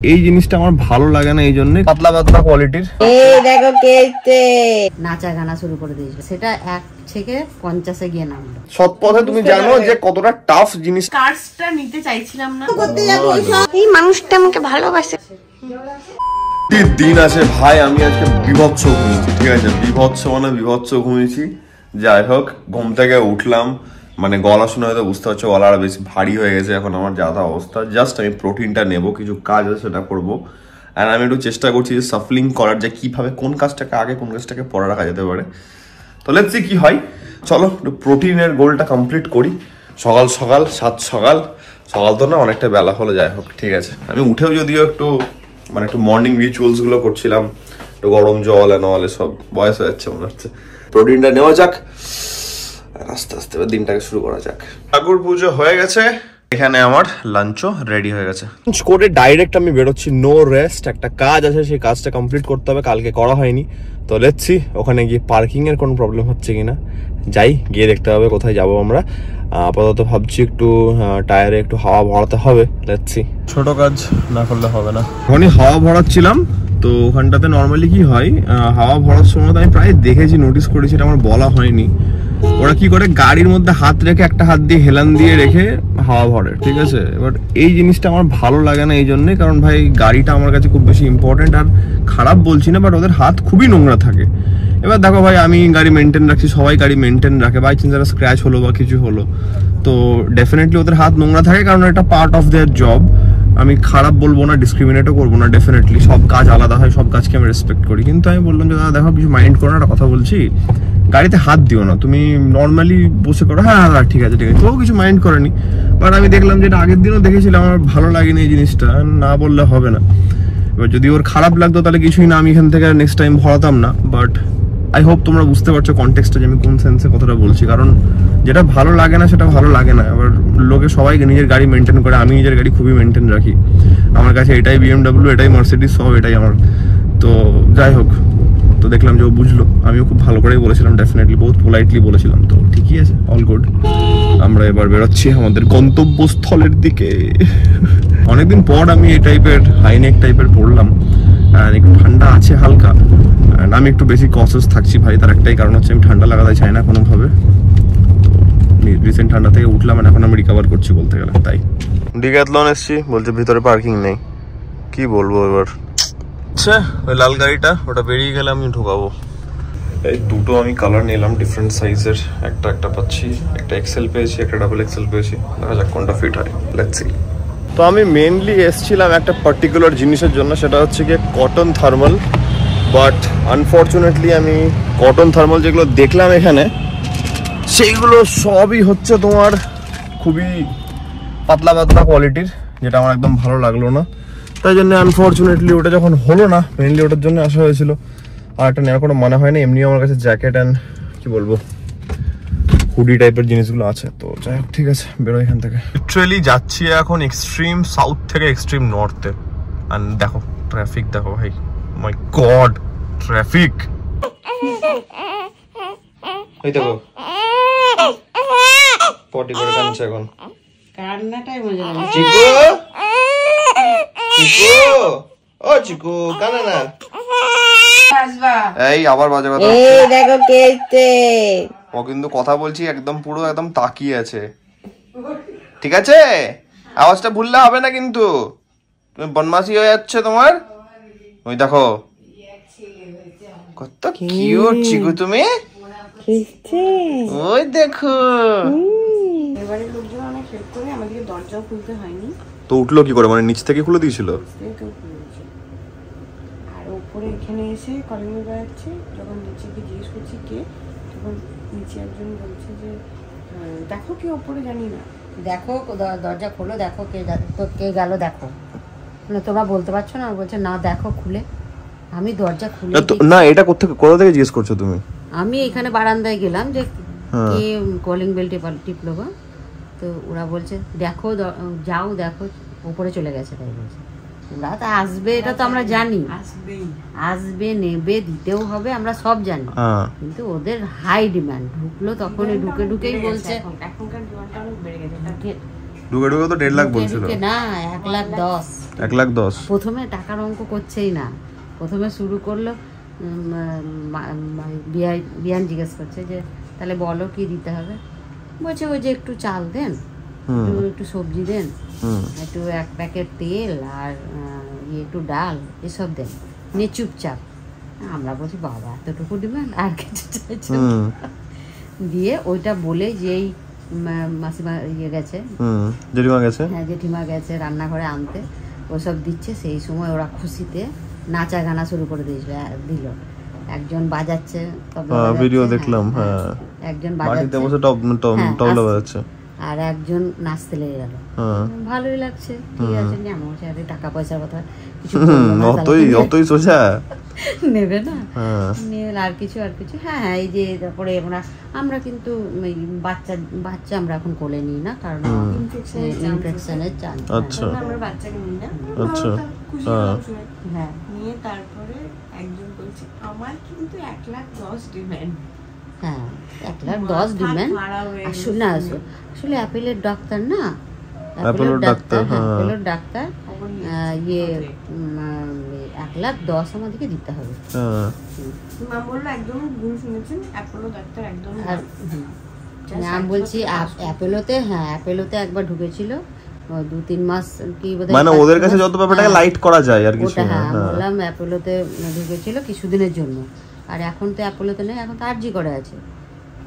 এই জিনিসটা আমার ভালো লাগে না, এই জন্য পাতলা পাতলা কোয়ালিটির। এই দেখো কেতে নাচা গানা শুরু করে দিয়েছে, সেটা 1 থেকে 50 এ গিয়ে নামলো। সৎ পথে তুমি জানো যে কতটা টাফ জিনিস। কার্ডসটা নিতে চাইছিলাম না, করতে যাবো এই মানুষটা আমাকে ভালোবাসে। দিন আছে ভাই, আমি আজকে বিভৎস ঘুমিয়েছি, ঠিক আছে, বিভৎস ঘুমিয়েছি। যাই হোক, ঘুম থেকে উঠলাম, মানে গলা শুনে হয়তো বুঝতে পারছো গলাটা বেশি ভারী হয়ে গেছে এখন আমার যা তা অবস্থা। জাস্ট আমি প্রোটিনটা নেবো, কিছু কাজ আছে সেটা করবো। অ্যান্ড আমি একটু চেষ্টা করছি যে সাফলিং করার, যে কীভাবে কোন কাজটাকে আগে কোন কাজটাকে পরে রাখা যেতে পারে। তো লেটস সি কি হয়। চলো একটু প্রোটিনের গোলটা কমপ্লিট করি। সকাল সকাল তো না, অনেকটা বেলা হলো। যাই হোক, ঠিক আছে। আমি উঠেও যদিও একটু মর্নিং রিচুয়ালসগুলো করছিলাম, একটু গরম জল নলে সব বয়স হয়ে যাচ্ছে মনে হচ্ছে। প্রোটিনটা নেওয়া যাক, আস্তে আস্তে দিনটাকে শুরু করা যাক। ঠাকুর পুজো হয়ে গেছে, এখানে আমার লাঞ্চও রেডি হয়ে গেছে। লাঞ্চ করে ডাইরেক্ট আমি বেরোচ্ছি, নো রেস্ট। একটা কাজ আছে, সেই কাজটা কমপ্লিট করতে হবে, কালকে করা হয়নি। তো লেটস সি ওখানে গিয়ে পার্কিং এর কোনো প্রবলেম হচ্ছে কিনা, যাই গিয়ে দেখতে হবে কোথায় যাবো আমরা। আপাতত ভাবছি একটু টায়ারে একটু হাওয়া ভরাতে হবে, লেটস সি। ছোট কাজ না করলে হবে না। ওখানে হাওয়া ভরাচ্ছিলাম, তো ওখানটাতে নর্মালি কি হয়, হাওয়া ভরার সময় আমি প্রায় দেখেছি, নোটিস করেছি, এটা আমার বলা হয়নি। ওরা কি করে, গাড়ির মধ্যে হাত রেখে একটা হাত দিয়ে হেলান দিয়ে রেখে হাওয়া ভরে, ঠিক আছে। এবার এই জিনিসটা আমার ভালো লাগে না এই জন্যে, কারণ ভাই গাড়িটা আমার কাছে খুব বেশি ইম্পর্টেন্ট। আর খারাপ বলছি না, বাট ওদের হাত খুবই নোংরা থাকে। এবার দেখো ভাই, আমি গাড়ি মেনটেন রাখছি, সবাই গাড়ি মেনটেন রাখে, বাই চান্স একটা স্ক্র্যাচ হলো বা কিছু হলো তো ডেফিনেটলি ওদের হাত নোংরা থাকে, কারণ এটা পার্ট অফ দেয়ার জব। আমি খারাপ বলবো না, ডিসক্রিমিনেটও করবো না, ডেফিনেটলি সব কাজ আলাদা হয়, সব কাজকে আমি রেসপেক্ট করি। কিন্তু আমি বললাম যে দাদা দেখো, কিছু মাইন্ড করো না, একটা কথা বলছি, গাড়িতে হাত দিও না, তুমি নর্মালি বসে করো। হ্যাঁ ঠিক আছে তো কিছু মাইন্ড করেনি। বাট আমি দেখলাম যে এটা আগের দিনও দেখেছিলাম, আমার ভালো লাগেনি এই জিনিসটা, না বললে হবে না। এবার যদি ওর খারাপ লাগতো তাহলে কিছুই না, আমি এখান থেকে নেক্সট টাইম ভরাতাম না। বাট আই হোপ তোমরা বুঝতে পারছো কনটেক্সটটা, যে আমি কোন সেন্সে কথাটা বলছি। কারণ যেটা ভালো লাগে না সেটা ভালো লাগে না। এবার লোকে সবাই নিজের গাড়ি মেনটেন করে, আমি নিজের গাড়ি খুবই মেনটেন রাখি। আমার কাছে এটাই BMW, এটাই মার্সিডিজ, সব এটাই আমার। তো যাই হোক, তো দেখলাম যে ও বুঝলো, আমিও খুব ভালো করেই বলেছিলাম, ডেফিনেটলি বহুত পোলাইটলি বলেছিলাম। তো ঠিকই আছে, অল গুড। আমরা এবার বেরোচ্ছি আমাদের গন্তব্যস্থলের দিকে। অনেকদিন পর আমি এই টাইপের হাইনেক টাইপের পড়লাম, একটু ঠান্ডা আছে হালকা। আমি একটু বেশি কনসিয়াস থাকছি ভাই, তার একটাই কারণ হচ্ছে আমি ঠান্ডা লাগাতে চাই না কোনোভাবে। রিসেন্ট ঠান্ডা থেকে উঠলাম, এখন আমি রিকভার করছি বলতে গেলে। তাই ডিক্যাথলন এসছি, বলছে ভিতরে পার্কিং নেই, কি বলবো এবার। আচ্ছা, ওই লাল গাড়িটা ওটা বেরিয়ে গেলে আমি ঢোকাবো। এই দুটো আমি কালার নিলাম ডিফারেন্ট সাইজের, একটা পাচ্ছি, একটা XL পেয়েছি, একটা XXL পেয়েছি। দেখা যাক কোনটা ফিট হয়, লেটস সি। তো আমি মেনলি এসছিলাম একটা পার্টিকুলার জিনিসের জন্য, সেটা হচ্ছে গিয়ে কটন থার্মাল। বাট আনফর্চুনেটলি আমি কটন থার্মাল যেগুলো দেখলাম এখানে, সেইগুলো সবই হচ্ছে তোমার খুবই পাতলা পাতলা কোয়ালিটির, যেটা আমার একদম ভালো লাগলো না। তাই জন্য আনফর্চুনেটলি ওটা যখন হলো না, মেনলি ওটার জন্য আসা হয়েছিল। আর একটা নেওয়ার কোনো মনে হয় না, এমনি আমার কাছে জ্যাকেট অ্যান্ড কি বলবো হুডি টাইপের জিনিসগুলো আছে। তো যাই হোক, ঠিক আছে, বেরো এখান থেকে। লিটারালি যাচ্ছি এখন এক্সট্রিম সাউথ থেকে এক্সট্রিম নর্থে। আর দেখো ট্রাফিক, দেখো ভাই, মাই গড ট্রাফিক। এই দেখো পটি করে কাঁদছে এখন, কান্নাটাই মজা লাগে। চিকু ও চিকু কানে না, এই আবার বাজে কথা। এই দেখো কেতে ও কিন্তু কথা বলছি একদম পুরো একদম তাকিয়ে আছে, ঠিক আছে? আওয়াজটা ভুললে হবে না কিন্তু, তুমি বদমাশি হয়ে যাচ্ছে তোমার। ওই দেখো কত কিউট চিকু তুমি, ওই দেখো। এবারে লোকজন অনেক হেল্প করে, আমাদেরকে দরজাও খুলতে হয়নি। তো উঠলো কি করে, মানে নিচ থেকে খুলে দিয়েছিল? আর উপরে এখানে এসে কলিং বেল বাজাচ্ছে, যখন নিচে গিয়ে জিজ্ঞেস করছি কে, তখন নিচে একজন বলছে যে দেখো কে ওপরে, জানি না, দেখো দরজা খোলো, দেখো কে গেল দেখো। না তোমরা বলতে পারছো না, বলছে না দেখো খুলে। আমি দরজা খুলে না, এটা কোথা থেকে জিজ্ঞেস করছো তুমি? আমি এখানে বারান্দায় গেলাম যে কে কলিং বেল টিপলো গো, তো ওরা বলছে দেখো যাও দেখো উপরে চলে গেছে। তাই বলছে ওরা তো আসবে, এটা তো আমরা জানি, আসবে নেবে দিতেও হবে, আমরা সব জানি। কিন্তু ওদের হাই ডিমান্ড, ঢুকলো তখনই ঢুকেই বলছে এখনকার ডিমান্ডটা অনেক বেড়ে গেছে। ঢুকে ঢুকে তো 1.5 লাখ বলছিল। না 1,10,000। 1,10,000 প্রথমে টাকার অঙ্ক করছেই না, প্রথমে শুরু করলো বিয়ান জিজ্ঞেস করছে যে তাহলে বলো কি দিতে হবে, বলছে ওই যে একটু চাল দেন, একটু সবজি দেন, একটু 1 প্যাকেট তেল আর একটু ডাল এসব দেন, নিয়ে চুপচাপ। আমরা বলছি বাবা এতটুকু দিবেন, আর কিছু চাইছেন? দিয়ে ওইটা বলে যেই মাসিমা গেছে, জেঠিমা গেছে, হ্যাঁ জেঠিমা গেছে রান্নাঘরে আনতে, ওসব দিচ্ছে, সেই সময় ওরা খুশিতে নাচা গানা শুরু করে দিল। একজন বাজাচ্ছে, ভিডিও দেখলাম, হ্যাঁ একজন বাজাচ্ছে, বসে তবলা বাজাচ্ছে, আর একজন নাচতে লেগে গেল। ভালোই লাগছে, ঠিক আছে, যেমন টাকা পয়সার কথা কিছু অতই সোজা নেবে না, নিয়ে আর কিছু হ্যাঁ হ্যাঁ। এই যে তারপরে আমরা কিন্তু বাচ্চা আমরা এখন কোলে নিই না, কারণ ইনফেকশনের চান্স। আচ্ছা আমরা বাচ্চাকে নিই না। আচ্ছা হ্যাঁ, নিয়ে তারপরে একজন বলছে আমার কিন্তু 1,10,000 ডিমান্ড। হ্যাঁ 1,10,000 ডিমান্ড। আসলে অ্যাপেলের ডাক্তার না, অ্যাপেলের ডাক্তার ইয়ে 1,10,000 আমাদেরকে দিতে হবে। মা বললো একদম ভুল শুনেছেন, অ্যাপোলো ডাক্তার একদম। আমি বলছি অ্যাপেলোতে, হ্যাঁ অ্যাপেলোতে একবার ঢুকেছিল 2-3 মাস কি বোধহয়, মানে ওদের কাছে যত ব্যাপারটাকে লাইট করা যায় আর কিছু না। হ্যাঁ বললাম অ্যাপেলোতে ঢুকেছিল কিছুদিনের জন্য, আর এখন তো অ্যাপেলোতে নেই, এখন তো আরজি করে আছে।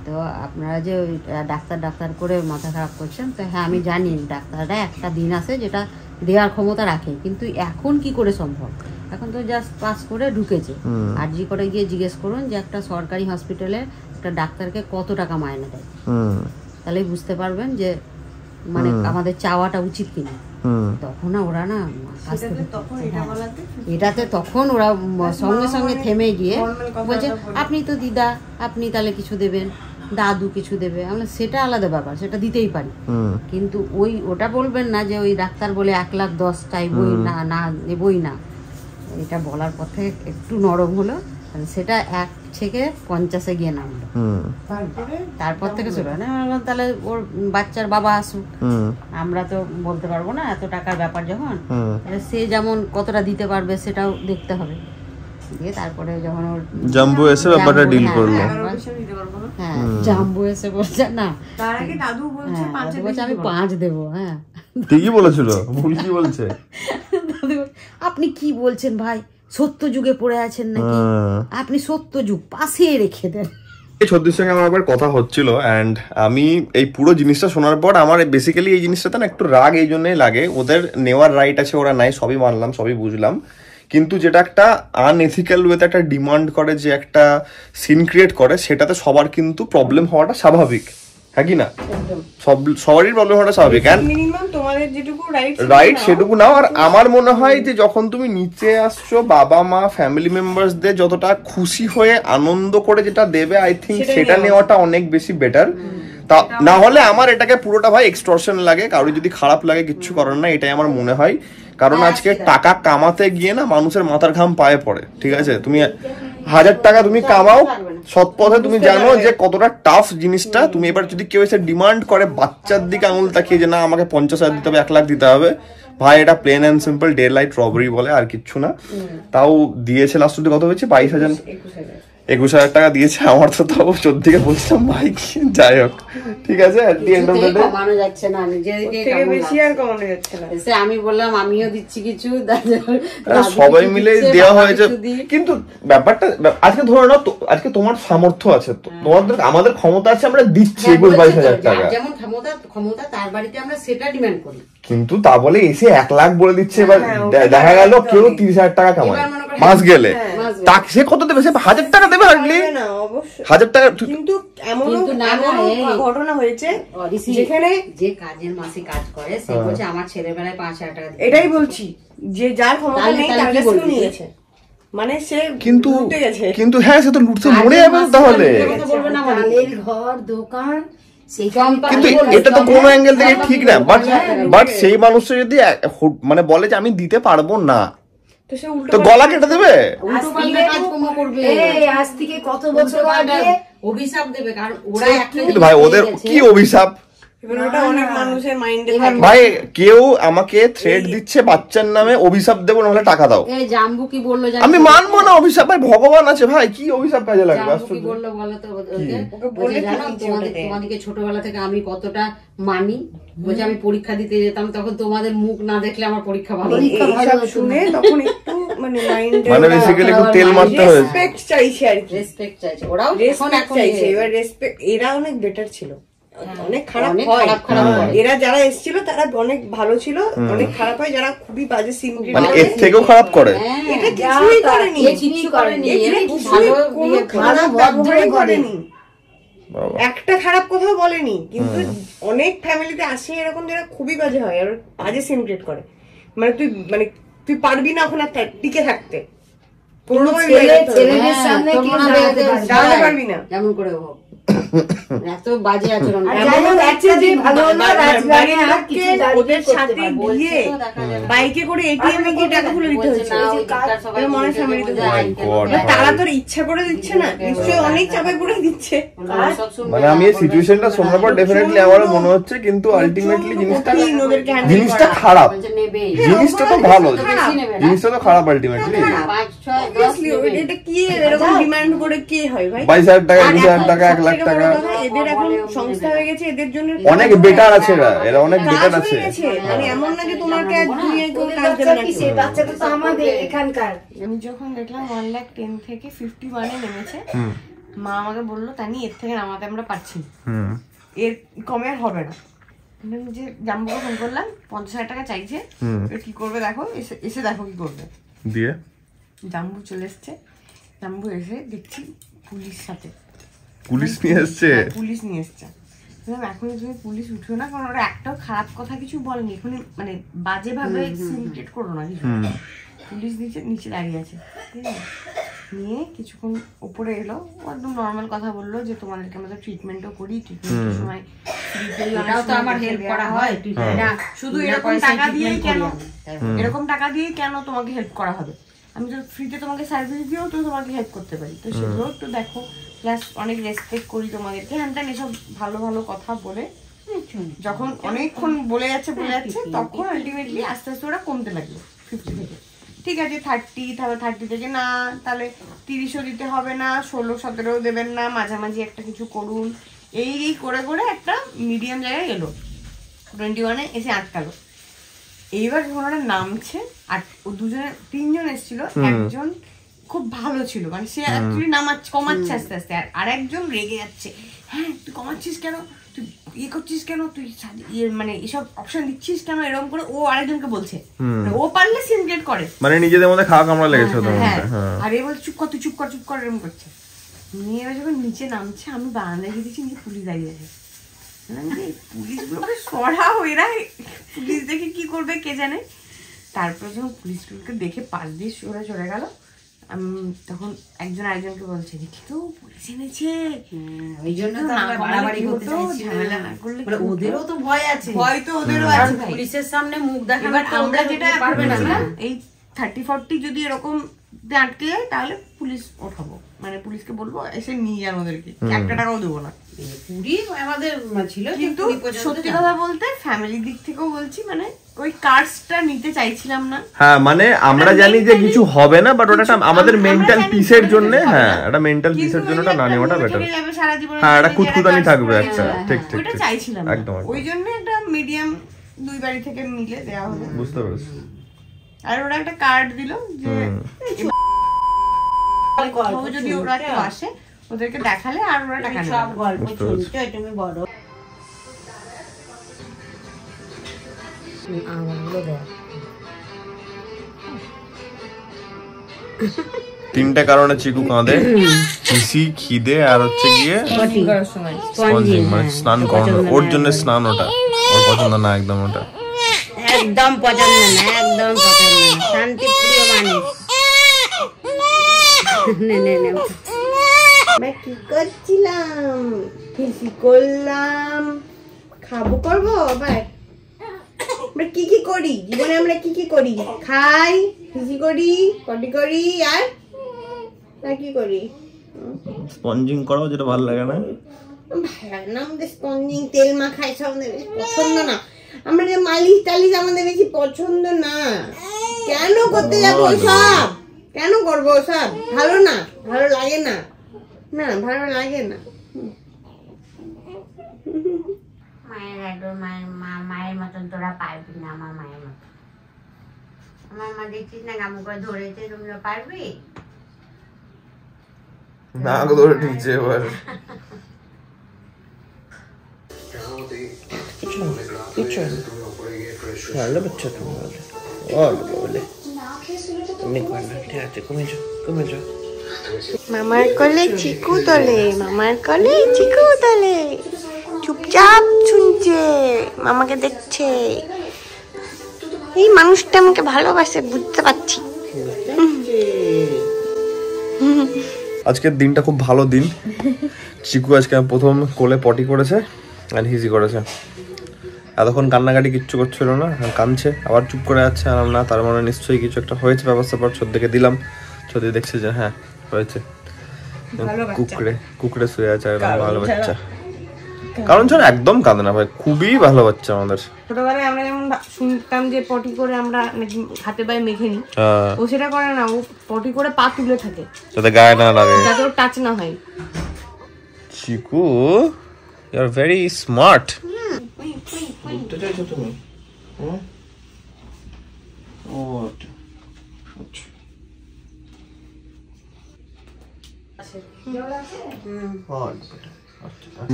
তো আপনারা যে ওই ডাক্তার করে মাথা খারাপ করছেন, তো হ্যাঁ আমি জানি ডাক্তাররা একটা দিন আছে যেটা দেওয়ার ক্ষমতা রাখে, কিন্তু এখন কি করে সম্ভব? এখন তো জাস্ট পাস করে ঢুকেছে। আরজি করে গিয়ে জিজ্ঞেস করুন যে একটা সরকারি হসপিটালে একটা ডাক্তারকে কত টাকা মাইনে দেয়, তাহলেই বুঝতে পারবেন যে মানে আমাদের চাওয়াটা উচিত কিনা। তখন ওরা না এটাতে তখন ওরা সঙ্গে সঙ্গে থেমে গিয়ে বলছে আপনি তো দিদা, আপনি তাহলে কিছু দেবেন, দাদু কিছু দেবে। আমরা সেটা আলাদা ব্যাপার, সেটা দিতেই পারি, কিন্তু ওটা বলবেন না যে ওই ডাক্তার বলে 1,10,000 চাইবই না নেবই না। এটা বলার পর থেকে একটু নরম হলো, সেটা 1 থেকে 50-এ গিয়ে নামলো। তারপর থেকে শুরু হয় না, তাহলে ওর বাচ্চার বাবা আসুক, আমরা তো বলতে পারবো না এত টাকার ব্যাপার যখন, সে যেমন কতটা দিতে পারবে সেটাও দেখতে হবে। দিয়ে তারপরে যখন ওর জাম্বু এসে ব্যাপারটা ডিল করলো, হ্যাঁ জাম্বু এসে বলছে না, তার আগে দাদু বলছে আমি 5 দেবো। হ্যাঁ ঠিকই বলেছিল, ভুল কি বলছে? আপনি কি বলছেন ভাই, সত্য যুগে পড়ে আছেন নাকি? আপনি সত্য যুগ পাশে রেখে দেন। সত্যির সঙ্গে আমার একবার কথা হচ্ছিল, অ্যান্ড আমি এই পুরো জিনিসটা শোনার পর আমার বেসিক্যালি এই জিনিসটাতে না একটু রাগ এই জন্যই লাগে। ওদের নেওয়ার রাইট আছে, ওরা নাই, সবই মানলাম, সবই বুঝলাম, কিন্তু যেটা একটা আনএথিক্যাল ওয়েতে একটা ডিমান্ড করে, যে একটা সিন ক্রিয়েট করে, সেটাতে সবার কিন্তু প্রবলেম হওয়াটা স্বাভাবিক, হ্যাঁ কি না? সবারই প্রবলেম হওয়াটা স্বাভাবিক। রাইট সেটুকু নাও। আর আমার মনে হয় যে যখন তুমি নিচে আসছো, বাবা মা ফ্যামিলি মেম্বার্সদের যতটা খুশি হয়ে আনন্দ করে যেটা দেবে, আই থিঙ্ক সেটা নেওয়াটা অনেক বেশি বেটার। তা না হলে আমার এটাকে পুরোটা ভাই এক্সটর্শন লাগে। কারোর যদি খারাপ লাগে কিচ্ছু করার না, এটাই আমার মনে হয়। কারণ আজকে টাকা কামাতে গিয়ে না মানুষের মাথার ঘাম পায়ে পড়ে, ঠিক আছে? তুমি 1,000 টাকা তুমি কামাও সৎ পথে, তুমি জানো যে কতটা টাফ জিনিসটা। তুমি এবার যদি কেউ এসে ডিমান্ড করে বাচ্চার দিকে আঙুল তাকিয়ে যে না আমাকে 50,000 দিতে হবে, 1 লাখ দিতে হবে, ভাই এটা plain and simple day light robbery বলে, আর কিচ্ছু না। তাও দিয়েছে লাস্ট অব্দি কত হয়েছে, 22,000 টাকা দিয়েছে। আমার তো তাও 14 দিকে বলছিলাম ভাই, যাই হোক ঠিক আছে, কমানো যাচ্ছে না, বেশি আর কমানো যাচ্ছে না। আমি বললাম আমিও দিচ্ছি কিছু, সবাই মিলে দেওয়া হয়েছে। কিন্তু ব্যাপারটা আজকে ধরে নাও, আজকে তোমার সামর্থ্য আছে, তোমাদের আমাদের ক্ষমতা আছে, আমরা দিচ্ছি 22,000 টাকা, যেমন ক্ষমতা তার বাড়িতে আমরা সেটা ডিমান্ড করি। কিন্তু তা বলে এসে 1 লাখ বলে দিচ্ছে। এবার দেখা গেল কেউ 30,000 টাকা কামায় মাস গেলে, তাকে সে কত দেবে? সে 1,000 টাকা দেবে হার্ডলি, 1,000 টাকা। কিন্তু এমন ঘটনা হয়েছে যেখানে যে কাজের মাসে কাজ করে সে বলছে আমার ছেলেবেলায় 5,000 টাকা। এটাই বলছি, যে যার ক্ষমতা নেই তার কাছে নিয়েছে, মানে সে লুটে গেছে। কিন্তু হ্যাঁ, সে তো লুটতে মরে যাবে তাহলে। ঘর দোকান, কিন্তু এটা তো কোনো অ্যাঙ্গেল থেকে ঠিক না। বাট সেই মানুষটা যদি মানে বলে যে আমি দিতে পারবো না, তো গলা কেটে দেবে, আজ থেকে কত বছর আগে অভিশাপ দেবে। কারণ ওরা কিন্তু ভাই ওদের কি অভিশাপ, এবার ওটা অনেক মানুষের মাইন্ডে ভাই কেউ আমাকে থ্রেট দিচ্ছে বাচ্চার নামে, অভিশাপ দেবো নাহলে টাকা দাও। এই জাম্বু কি বললো জানিস? আমি মানবো না অভিশাপ, ভাই ভগবান আছে ভাই, কি অভিশাপ কাজে লাগবে? জাম্বু কি বললো বলো তো ওকে? বলে জানো তোমাদেরকে ছোটবেলা থেকে আমি কতটা মানি, বলছে আমি পরীক্ষা দিতে যেতাম তখন তোমাদের মুখ না দেখলে আমার পরীক্ষা ভালো শুনে তখন একটু মানে মাইন্ডে মানে বেসিক্যালি খুব তেল মারতে হয়েছে। রেসপেক্ট চাইছে আর কি, রেসপেক্ট চাইছে ওরাও, রেসপেক্ট চাইছে। এবার রেসপেক্ট, এরা অনেক বেটার ছিল, অনেক খারাপ অনেক হয়, খারাপ হয়। এরা যারা এসেছিল তারা অনেক ভালো ছিল, অনেক খারাপ হয় যারা খুবই বাজে সিম্পল, মানে এর থেকেও খারাপ করে। এটা কিছুই করেনি, কিছুই করেনি, এরা খুব কিছুই ভালো কোনো খারাপ ব্যবহারই করেনি, একটা খারাপ কথাও বলেনি। কিন্তু অনেক ফ্যামিলিতে আসে এরকম যারা খুবই বাজে হয় আর বাজে সিন ক্রিয়েট করে, মানে তুই পারবি না ওখানে টিকে থাকতে, ছেলেদের সামনে কেউ দাঁড়াতে পারবি না, যেমন করে হোক এত বাজে আচরণ। বাইকে করে এটিএম এ গিয়ে টাকা তুলে দিতে হচ্ছে, মনে ফ্যামিলিতে তারা তোর ইচ্ছা করে দিচ্ছে না, নিশ্চয়ই অনেক চাপে পড়ে দিচ্ছে। মানে আমি এই সিচুয়েশনটা শোনার পর ডেফিনেটলি আমারও মনে হচ্ছে, কিন্তু আলটিমেটলি জিনিসটা খারাপ, জিনিসটা তো ভালো, জিনিসটা তো খারাপ আলটিমেটলি। এটা কি এরকম ডিমান্ড করে কে হয় ভাই? 22,000 টাকা, 20,000 টাকা, 1 লাখ টাকা, এদের এখন সংস্থা হয়ে গেছে, এদের জন্য অনেক বেটার আছে, এরা অনেক বেটার আছে। মানে এমন না যে তোমাকে দুনিয়ায় কোনো কাজ দেবে না, সেই বাচ্চাটা তো আমাদের এখানকার। আমি যখন দেখলাম 1,10,000 থেকে 51 নেমেছে, মা আমাকে বললো তানি এর থেকে নামাতে আমরা পারছি, এর কমে আর হবে না। যে জাম্বুকে ফোন করলাম, 50,000 টাকা চাইছে, কি করবে দেখো, এসে দেখো কি করবে। দিয়ে জাম্বু চলে এসছে, জাম্বু এসে দেখছি পুলিশ সাথে, পুলিশ নিয়ে এসছে, পুলিশ নিয়ে এসছে। এখন তুমি পুলিশ উঠো না, কারণ ওরা একটাও খারাপ কথা কিছু বলেনি, এখন মানে বাজে ভাবে সিনক্রেট করো না কিছু। পুলিশ নিচে দাঁড়িয়ে আছে, ঠিক আছে, নিয়ে কিছুক্ষণ উপরে এলো, একদম নর্মাল কথা বললো যে তোমাদেরকে আমরা ট্রিটমেন্টও করি, ট্রিটমেন্টের সময় আমার হেল্প করা হয়, শুধু এরকম টাকা দিয়েই কেন, এরকম টাকা দিয়ে কেন তোমাকে হেল্প করা হবে, আমি তো ফ্রিতে তোমাকে সার্ভিস দিয়েও তো তোমাকে হেল্প করতে পারি, তো সেগুলো একটু দেখো, প্লাস অনেক রেসপেক্ট করি তোমাদেরকে, হ্যাঁ এসব ভালো ভালো কথা বলে যখন অনেকক্ষণ বলে যাচ্ছে তখন আলটিমেটলি আস্তে আস্তে ওরা কমতে লাগলো 50 থেকে। ঠিক আছে 30, তাহলে 30 থেকে না, তাহলে 30ও দিতে হবে না, 16-17 দেবেন না, মাঝামাঝি একটা কিছু করুন, এই করে করে একটা মিডিয়াম জায়গায় এলো, 21-এ এসে আটকালো। এইবার যখন ওরা নামছে, আর তিনজন এসেছিল, একজন খুব ভালো ছিল, মানে সে অ্যাকচুয়ালি কমাচ্ছে আস্তে আস্তে, আর একজন রেগে যাচ্ছে, হ্যাঁ তুই কমাচ্ছিস কেন, তুই ইয়ে করছিস কেন, তুই মানে এসব অপশন দিচ্ছিস কেন, এরকম করে ও আরেকজনকে বলছে, ও পারলে সিনক্রেট করে, মানে নিজেদের মধ্যে খাওয়া কামড়া লেগেছে। আর এ বলছে চুপ কর চুপ কর এরকম করছে। মেয়েরা যখন নিচে নামছে, আমি বারান্দায় গিয়ে দেখছি পুলিশ দাঁড়িয়ে আছে, পুলিশগুলোকে সরাও, এরা পুলিশ দেখে কি করবে কে জানে। তারপর যখন পুলিশগুলোকে দেখে পাশ দিয়ে ওরা চলে গেল, তখন একজন আরেকজনকে বলছে দেখি তো পুলিশ এনেছে, ওই জন্য তো আমরা বাড়াবাড়ি করতে চাইছি, ঝামেলা না করলে ওদেরও তো ভয় আছে, ভয় তো ওদেরও আছে, পুলিশের সামনে মুখ দেখানো আমরা যেটা পারবে না, এই 30-40 যদি এরকম আটকে যায় তাহলে পুলিশ ওঠাবো, মানে পুলিশকে বলবো এসে নিয়ে যান ওদেরকে, 1 টাকাও দেবো না। আমাদের ছিল, কিন্তু সত্যি কথা বলতে ফ্যামিলির দিক থেকেও বলছি, মানে ওই কার্ডসটা নিতে চাইছিলাম না। হ্যাঁ মানে আমরা জানি যে কিছু হবে না, বাট ওটা আমাদের মেন্টাল পিসের জন্য, হ্যাঁ এটা মেন্টাল পিসের জন্য ওটা না নেওয়াটা বেটার। হ্যাঁ এটা খুঁতখুঁতানি থাকবে একটা, ঠিক ঠিক ওটা চাইছিলাম একদম, ওই জন্য একটা মিডিয়াম 2 বাড়ি থেকে মিলে দেওয়া হলো, বুঝতে পেরেছি। আর ওরা একটা কার্ড দিল যে যদি ওরা কেউ আসে ওদেরকে দেখালে আর ওরা টাকা নেবে। সব গল্প শুনছো, তুমি বড় আমাগুলো দেখ। 3টে কারণে চিকু কাঁদে, পিসি, খিদে, আর হচ্ছে গিয়ে স্পঞ্জিং, মানে স্নান করানো, ওর জন্য স্নান, ওটা ওর পছন্দ না একদম, ওটা একদম পছন্দ না, একদম পছন্দ না, শান্তি প্রিয় মানুষ। কি করছিলাম, কি করলাম, করবো আবার, আমরা কি করি জীবনে, আমরা কি করি, খাই, ফিজি করি, পটি করি, আর কি করি, স্পঞ্জিং করো যেটা ভালো লাগে না, ভালো লাগে না আমাদের স্পঞ্জিং তেল মাখায় সব আমাদের বেশি পছন্দ না। আমরা যে মালিশ টালিশ আমাদের বেশি পছন্দ না। কেন করতে যাবো সব? কেন করবো সব? ভালো না, ভালো লাগে না, না ভালো লাগে না। মায়ের মতন তোরা পারবি না, আমার মায়ের মতন। আমার মা দেখছিস না গামু করে ধরেছে, তোমরা পারবি না? ধরে নিচ্ছে এবার। ভালো বাচ্চা তুমি বলে তুমি করনা, ঠিক আছে, কমে যাও। মামার কোলে চিকু তোলে, মামার কোলে চিকু তোলে, চুপচাপ শুনছে, মামাকে দেখছে। এই মানুষটা আমাকে ভালোবাসে, বুঝতে পারছি। আজকের দিনটা খুব ভালো দিন। চিকু আজকে প্রথম কোলে পটি করেছে আর হিজি করেছে। এতক্ষণ কান্নাকাটি কিচ্ছু করছিল না, কাঁদছে, আবার চুপ করে যাচ্ছে। আর না, তার মানে নিশ্চয়ই কিছু একটা হয়েছে ব্যবস্থা। পর ছোটদিকে দিলাম, ছোট দেখছে যে হ্যাঁ হয়েছে। কুকড়ে শুয়ে আছে, একদম ভালো বাচ্চা। কারণ ছাড়া একদম কাঁদে না ভাই, খুবই ভালো বাচ্চা আমাদের। ছোটবেলায় আমরা যেমন শুনতাম যে পটি করে আমরা নাকি হাতে পায়ে মেখে নিই, ও সেটা করে না, ও পটি করে পা তুলে থাকে যাতে গায়ে না লাগে, যাতে ওর টাচ না হয়। চিকু, ইউ আর ভেরি স্মার্ট। ঘুরতে চাইছো তুমি?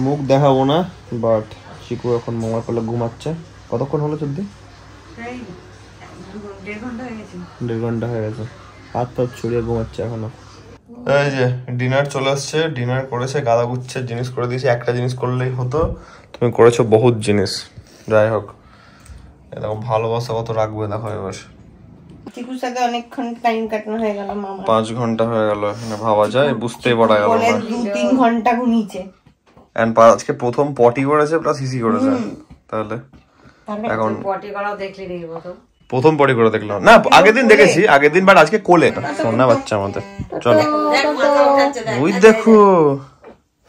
মুখ দেখাবো না, বাট চিকু এখন মামার কোলে ঘুমাচ্ছে। কতক্ষণ হলো চোদ্দি? 1.5 ঘন্টা হয়ে গেছে। হাত পা ছড়িয়ে ঘুমাচ্ছে এখনো। এই যে ডিনার চলে আসছে, ডিনার করেছে, গাদা গুচ্ছের জিনিস করে দিয়েছে। একটা জিনিস করলেই হতো, তুমি করেছো বহুত জিনিস। যাই হোক, দেখো ভালোবাসা কত রাখবে দেখো এবার। চিকুর সাথে অনেকক্ষণ টাইম কাটানো হয়ে গেল মামা। 5 ঘন্টা হয়ে গেল, এখানে ভাবা যায়, বুঝতেই পারা গেল না। 2-3 ঘন্টা ঘুমিয়েছে। আজকে প্রথম পটি করেছে প্লাস হিসি করেছে। তাহলে এখন পটি করাও দেখলি দেখবো তো। প্রথম পটি করে দেখলাম না, আগের দিন দেখেছি, আগের দিন, বাট আজকে কোলে। সোনা বাচ্চা আমাদের। চলো ওই দেখো,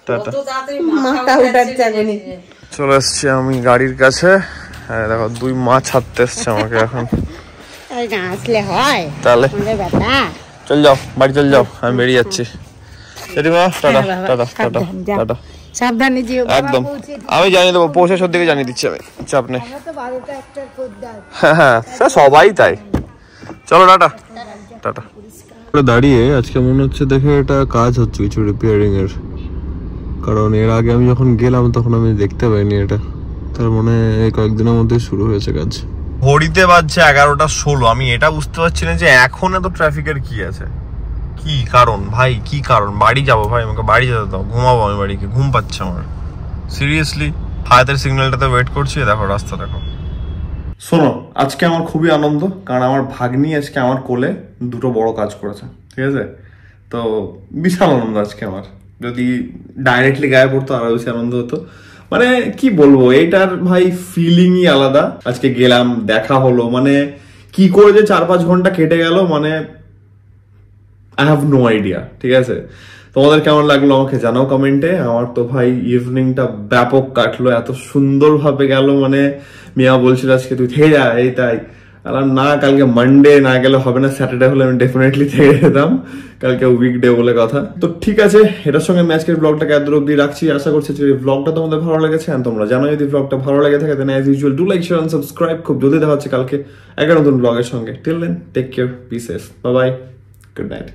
টাটা। মাথা উঠাচ্ছে এখন। চলে এসছি আমি গাড়ির কাছে। হ্যাঁ দেখো, 2 মাছ ছাড়তে এসছে আমাকে এখন। আসলে হয় তাহলে চল যাও, বাড়ি চল যাও, আমি বেরিয়ে যাচ্ছি। Tata tata tata tata. সাবধানে যেও। একদম, আমি জানিয়ে দেবো, পৌঁছে সব দিকে জানিয়ে দিচ্ছি আমি, চাপ নেই। হ্যাঁ, সবাই তাই। চলো টাটা টাটা। দাঁড়িয়ে আজকে মনে হচ্ছে দেখে এটা কাজ হচ্ছে কিছু রিপেয়ারিং এর, কারণ এর আগে আমি যখন গেলাম তখন আমি দেখতে পাইনি এটা। তার মানে এই কয়েকদিনের মধ্যে শুরু হয়েছে কাজ। ঘড়িতে বাজছে 11:16। আমি এটা বুঝতে পারছি না যে এখন এত ট্রাফিকের কি আছে, কি কারণ ভাই, কি কারণ? বাড়ি যাবো ভাই, আমাকে বাড়ি যেতে দাও, ঘুমাবো আমি বাড়িতে, ঘুম পাচ্ছে আমার সিরিয়াসলি। হায়াতের সিগন্যালটাতে ওয়েট করছি, দেখো রাস্তা দেখো। শোনো, আজকে আমার খুবই আনন্দ, কারণ আমার ভাগ্নি আজকে আমার কোলে 2টো বড় কাজ করেছে, ঠিক আছে? তো বিশাল আনন্দ আজকে আমার। যদি ডাইরেক্টলি গায়ে পড়তো আরো বেশি আনন্দ হতো। মানে কি বলবো, এইটার ভাই ফিলিংই আলাদা। আজকে গেলাম, দেখা হলো, মানে কি করে যে 4-5 ঘন্টা কেটে গেল, মানে আই হ্যাভ নো আইডিয়া। ঠিক আছে, তোমাদের কেমন লাগলো আমাকে জানাও কমেন্টে। আমার তো ভাই ইভিনিংটা ব্যাপক কাটলো, এত সুন্দর ভাবে গেল। মানে মিয়া বলছিল আজকে তুই থেকে যা, এই তাই না, কালকে মানডে না গেলে হবে না, স্যাটারডে হলে আমি ডেফিনেটলি থেকে যেতাম, কালকে উইকডে বলে কথা। তো ঠিক আছে, এটার সঙ্গে আমি আজকের ব্লগটাকে এত অব্দি রাখছি। আশা করছি যে ব্লগটা তোমাদের ভালো লেগেছে। তোমরা জানো যদি ব্লগটা ভালো লেগে থাকে then as usual do like, share and subscribe. খুব জলদি দেখা হচ্ছে কালকে একটা নতুন ব্লগের সঙ্গে। Till then take care, be safe, bye bye, good night.